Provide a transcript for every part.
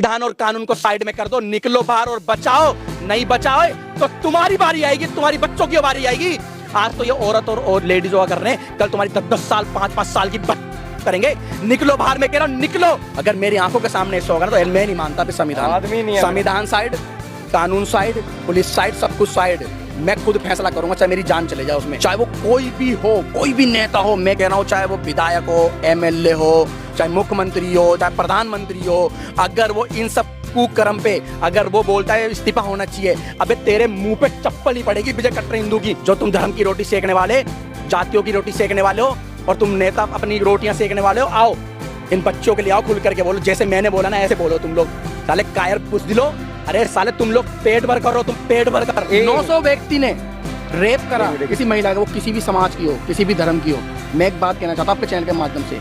संविधान और कानून को साइड में कर दो, निकलो बाहर और बचाओ। नहीं बचाओ तो तुम्हारी बारी आएगी, तुम्हारी बच्चों की बारी आएगी। आज तो ये औरत और लेडीज हुआ कर रहे हैं, कल तुम्हारी 10-10 साल 5-5 साल की करेंगे। निकलो बाहर, मैं कह रहा हूँ निकलो। अगर मेरी आंखों के सामने ऐसा होगा तो मैं नहीं मानता संविधान साइड, कानून साइड, पुलिस साइड, सब कुछ साइड। मैं खुद फैसला करूंगा, चाहे मेरी जान चले जाए उसमें, चाहे वो कोई भी हो, कोई भी नेता हो। मैं कह रहा हूँ चाहे वो विधायक हो, एमएलए हो, चाहे मुख्यमंत्री हो, चाहे प्रधानमंत्री हो, अगर वो इन सब कुकर्म पे अगर वो बोलता है इस्तीफा होना चाहिए, अबे तेरे मुंह पे चप्पल ही पड़ेगी विजय कट्टर हिंदू की। जो तुम धर्म की रोटी सेकने वाले, जातियों की रोटी सेकने वाले हो और तुम नेता अपनी रोटियां सेकने वाले हो, आओ इन बच्चों के लिए आओ, खुल करके बोलो। जैसे मैंने बोला ना ऐसे बोलो तुम लोग। साले कायर बुज़दिलो, अरे साले तुम लोग पेट भर करो, तुम पेट भर कर। 900 व्यक्ति ने रेप करा किसी महिला का, वो किसी भी समाज की हो, किसी भी धर्म की हो। मैं एक बात कहना चाहता हूँ आपके चैनल के माध्यम से,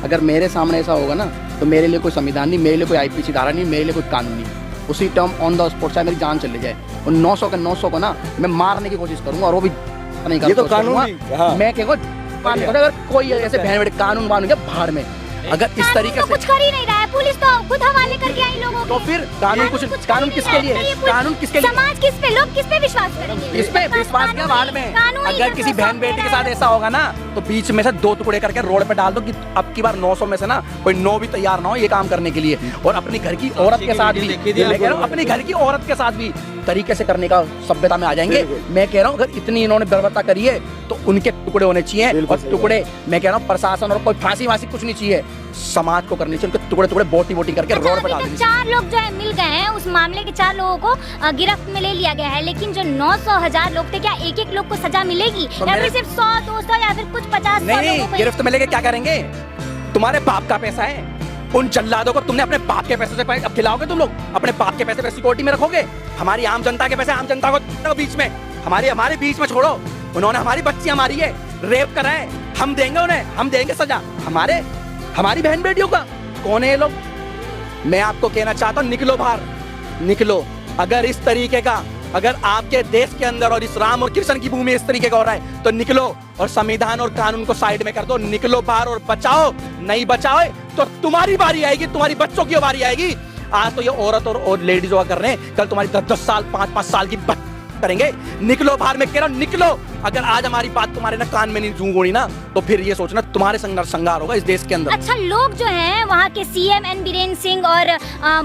अगर मेरे सामने ऐसा होगा ना तो मेरे लिए कोई संविधान नहीं, मेरे लिए कोई आईपीसी धारा नहीं, मेरे लिए कोई कानून नहीं। उसी टर्म ऑन द स्पॉट चाहे मेरी जान चले जाए, और 900 को ना मैं मारने की कोशिश करूंगा, और वो भी नहीं कर। ये तो कानून मैं कहूँगा अगर कोई ऐसे बहन कानून मानूंगा भाड़ में। अगर इस तरीके से कुछ कर ही नहीं रहा है, पुलिस तो खुद हवाले करके आई लोगों को। तो फिर कानून किसके लिए? कानून किसके लिए? समाज किस पे, लोग किस पे विश्वास करेंगे? इस पे विश्वास क्या भाड़ में? अगर किसी बहन बेटी के साथ ऐसा होगा ना तो बीच में से 2 टुकड़े करके रोड पे डाल दो कि अब की बार 900 में से ना कोई 9 भी तैयार ना हो ये काम करने के लिए। और अपनी घर की औरत के साथ भी, मैं कह रहा हूँ अपनी घर की औरत के साथ भी तरीके से करने का सभ्यता में आ जाएंगे। मैं कह रहा हूँ अगर इतनी इन्होंने बर्बरता करी है तो उनके टुकड़े होने चाहिए। और टुकड़े मैं कह रहा हूँ प्रशासन और कोई फांसी वासी कुछ नहीं चाहिए, समाज को करनी चाहिए। उनके टुकड़े टुकड़े बोटी करके रोड पर डाल देनी चाहिए। 4 लोग जो है मिल गए हैं, उस मामले के 4 लोगों को गिरफ्त में ले लिया गया है, लेकिन जो 900,000 लोग थे, क्या एक लोग को सजा मिलेगी या फिर सिर्फ 100-200 या फिर कुछ 50? नहीं, गिरफ्त में लेके क्या करेंगे? तुम्हारे बाप का पैसा है, उन जल्लादों को तुमने अपने बाप के पैसे से अब खिलाओगे? तुम लोग अपने बाप के पैसे पे सिक्योरिटी में रखोगे? हमारी आम जनता के पैसे आम जनता को बीच में, हमारे बीच में छोड़ो। उन्होंने हमारी बच्चियां मारी है, रेप करा है, हम देंगे उन्हें, हम देंगे सजा। हमारी बहन बेटियों का कौन है ये लोग? मैं आपको कहना चाहता हूँ निकलो बाहर, निकलो। अगर इस तरीके का अगर आपके देश के अंदर और इस राम और कृष्ण की भूमि इस तरीके का हो रहा है तो निकलो और संविधान और कानून को साइड में कर दो। निकलो बाहर और बचाओ। नहीं बचाओ तो तुम्हारी बारी आएगी, तुम्हारी बच्चों की बारी आएगी। आज तो ये औरत और लेडीज हुआ कर रहे हैं, कल तुम्हारी 10-10 साल 5-5 साल की करेंगे। निकलो बाहर, मैं कह रहा हूँ निकलो। अगर आज हमारी बात तुम्हारे ना कान में नहीं जूंगोड़ी ना तो फिर ये सोचना तुम्हारे संघार होगा इस देश के अंदर। अच्छा, लोग जो हैं वहाँ के सीएम एन बीरेन सिंह और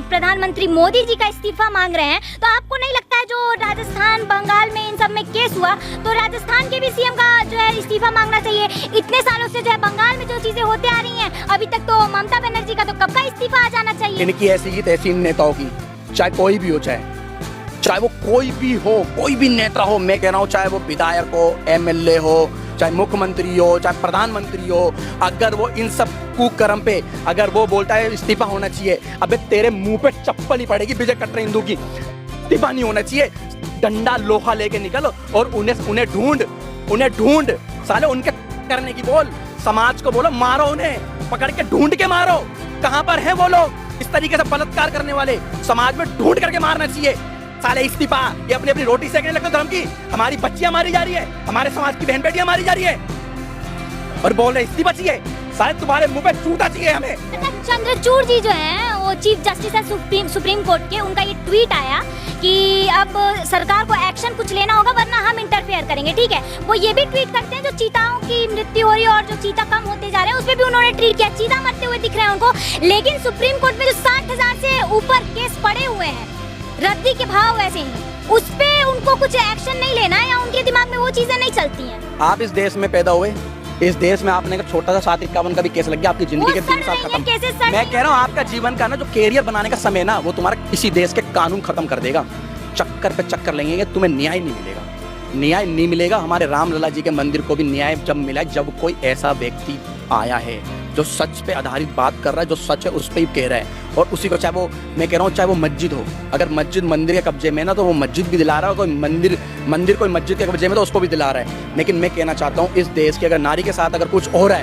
प्रधानमंत्री मोदी जी का इस्तीफा मांग रहे हैं, तो आपको नहीं लगता है जो राजस्थान बंगाल में इन सब में केस हुआ तो राजस्थान के भी सीएम का जो है इस्तीफा मांगना चाहिए? इतने सालों से जो है बंगाल में जो चीजें होते आ रही है, अभी तक तो ममता बनर्जी का तो कब का इस्तीफा आ जाना चाहिए। इनकी ऐसी की तैसी नेताओं की, चाहे कोई भी हो, चाहे वो कोई भी हो, कोई भी नेता हो। मैं कह रहा हूँ चाहे वो विधायक हो, एमएलए हो, चाहे मुख्यमंत्री हो, चाहे प्रधानमंत्री हो, अगर वो इन सब कुकर्म पे अगर वो बोलता है इस्तीफा होना चाहिए, अबे तेरे मुंह पे चप्पल ही पड़ेगी विजय कट्टर हिंदू की। इस्तीफा नहीं होना चाहिए, डंडा लोहा लेके निकल और उन्हें ढूंढ साले उनके करने की बोल। समाज को बोलो मारो, उन्हें पकड़ के ढूंढ के मारो। कहाँ पर है वो लोग इस तरीके से बलात्कार करने वाले? समाज में ढूंढ करके मारना चाहिए। साले इस्तीफा, ये अपनी रोटी सेकने लगते धर्म की। हमारी बच्चियां मारी जा रही है, हमारे समाज की बहन बेटियां मारी जा रही है और बोल रहे इस्तीफा चाहिए। साले तुम्हारे मुंह पे जूता चाहिए हमें। चंद्रचूड़ जी जो हैं वो चीफ जस्टिस है सुप्रीम कोर्ट के, उनका ये ट्वीट आया कि अब सरकार को एक्शन कुछ लेना होगा वरना हम इंटरफेयर करेंगे। ठीक है, वो ये भी ट्वीट करते हैं जो चीताओं की मृत्यु हो रही है और जो चीता कम होते जा रहे हैं उस पर भी उन्होंने ट्वीट किया, चीता मरते हुए दिख रहे हैं उनको। लेकिन सुप्रीम कोर्ट में जो 60,000 से ऊपर केस पड़े हुए हैं, रद्दी के भाव वैसे ही, उस पे उनको कुछ एक्शन नहीं लेना है या उनके दिमाग में वो चीजें नहीं चलती हैं। आप इस देश में पैदा हुए, इस देश में आपने छोटा सा 751 का भी केस लग गया, आपकी जिंदगी के 3 साल खत्म। मैं कह रहा हूँ आपका जीवन का ना जो कैरियर बनाने का समय ना वो तुम्हारा इसी देश के कानून खत्म कर देगा। चक्कर पे चक्कर लेंगे, तुम्हें न्याय नहीं मिलेगा, न्याय नहीं मिलेगा। हमारे रामलला जी के मंदिर को भी न्याय जब मिला जब कोई ऐसा व्यक्ति आया है जो सच पे आधारित बात कर रहा है, जो सच है उस पे ही कह रहा है। और उसी को चाहे वो मैं कह रहा हूँ चाहे वो मस्जिद हो, अगर मस्जिद मंदिर के कब्जे में ना तो वो मस्जिद भी दिला रहा है, कोई मंदिर कोई मस्जिद के कब्जे में तो उसको भी दिला रहा है। लेकिन मैं कहना चाहता हूँ इस देश की अगर नारी के साथ अगर कुछ हो रहा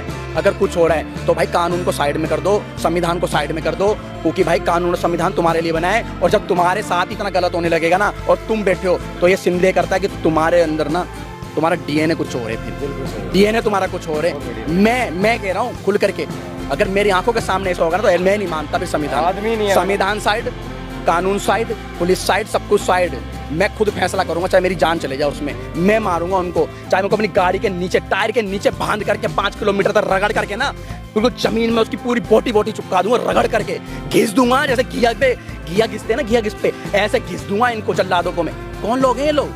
है तो भाई कानून को साइड में कर दो, संविधान को साइड में कर दो, क्योंकि भाई कानून और संविधान तुम्हारे लिए बना है। और जब तुम्हारे साथ इतना गलत होने लगेगा ना और तुम बैठे हो तो ये संदेह करता है कि तुम्हारे अंदर ना तुम्हारा डीएनए कुछ हो रहा है, फिर डीएनए तुम्हारा कुछ हो रहा है। मैं कह रहा हूँ खुल करके अगर मेरी आंखों के सामने ऐसा होगा ना तो मैं नहीं मानता फिर आदमी संविधान। नहीं है। संविधान साइड, कानून साइड, पुलिस साइड, सब कुछ साइड। मैं खुद फैसला करूंगा, चाहे मेरी जान चले जाए उसमें, मैं मारूंगा उनको। चाहे उनको अपनी गाड़ी के नीचे, टायर के नीचे बांध करके 5 किलोमीटर तक रगड़ करके ना, बिल्कुल जमीन में उसकी पूरी बोटी चिपका दूंगा, रगड़ करके घिस दूंगा। जैसे घिया घिसते ना, घिया घिसते, ऐसे घिस दूंगा इनको जल्लादों को मैं। कौन लोग हैं ये लोग?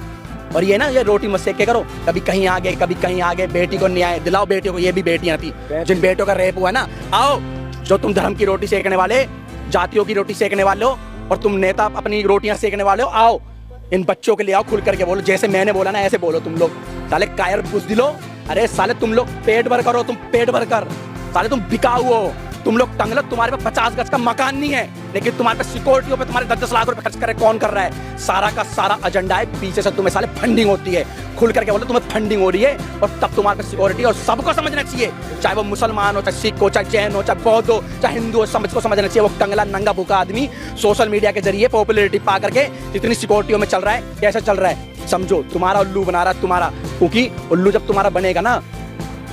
और ये ना, ये रोटी मत सेक के करो, कभी कहीं आगे कभी कहीं आगे। बेटी को न्याय दिलाओ, बेटियों को। ये भी बेटियां थी जिन बेटियों का रेप हुआ ना। आओ, जो तुम धर्म की रोटी सेकने वाले, जातियों की रोटी सेकने वाले हो, और तुम नेता अपनी रोटियां सेकने वाले हो, आओ इन बच्चों के लिए आओ, खुल करके बोलो। जैसे मैंने बोला ना, ऐसे बोलो तुम लोग। साले कायर बुज़दिलो, अरे साले तुम लोग पेट भर करो, तुम पेट भर कर। साले तुम बिकाऊ हो, तुम लोग टंगलत। तुम्हारे पे 50 गज का मकान नहीं है, लेकिन तुम्हारे पे सिक्योरिटियों पे तुम्हारे 10-10 लाख रुपए खर्च करे। कौन कर रहा है? सारा का सारा एजेंडा है, पीछे से तुम्हें साले फंडिंग होती है। खुल करके बोलो, तुम्हें फंडिंग हो रही है, और तब तुम्हारे पे सिक्योरिटी। और सबको समझना चाहिए, चाहे वो मुसलमान हो, चाहे सिख हो, चाहे जैन हो, चाहे बौद्ध हो, चाहे हिंदू हो, सबको समझना चाहिए। वो टंगला नंगा भूखा आदमी सोशल मीडिया के जरिए पॉपुलैरिटी पा करके जितनी सिक्योरिटियों में चल रहा है, कैसे चल रहा है समझो। तुम्हारा उल्लू बना रहा है तुम्हारा, क्योंकि उल्लू जब तुम्हारा बनेगा ना,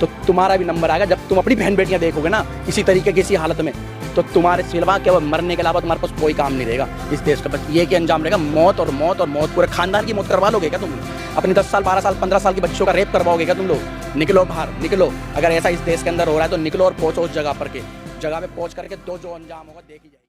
तो तुम्हारा भी नंबर आएगा। जब तुम अपनी बहन बेटियां देखोगे ना इसी तरीके की, इसी हालत में, तो तुम्हारे सिवा केवल मरने के अलावा तुम्हारे पास कोई काम नहीं रहेगा इस देश का। बस ये कि अंजाम रहेगा मौत, और मौत, और मौत। पूरे खानदान की मौत करवा लोगे क्या तुम? अपने 10 साल 12 साल 15 साल के बच्चों का रेप करवाओगे क्या तुम लोग? निकलो बाहर, निकलो। अगर ऐसा इस देश के अंदर हो रहा है तो निकलो और पहुंचो उस जगह पर के जगह पे पहुंच करके जो अंजाम होगा देखी जाएगी।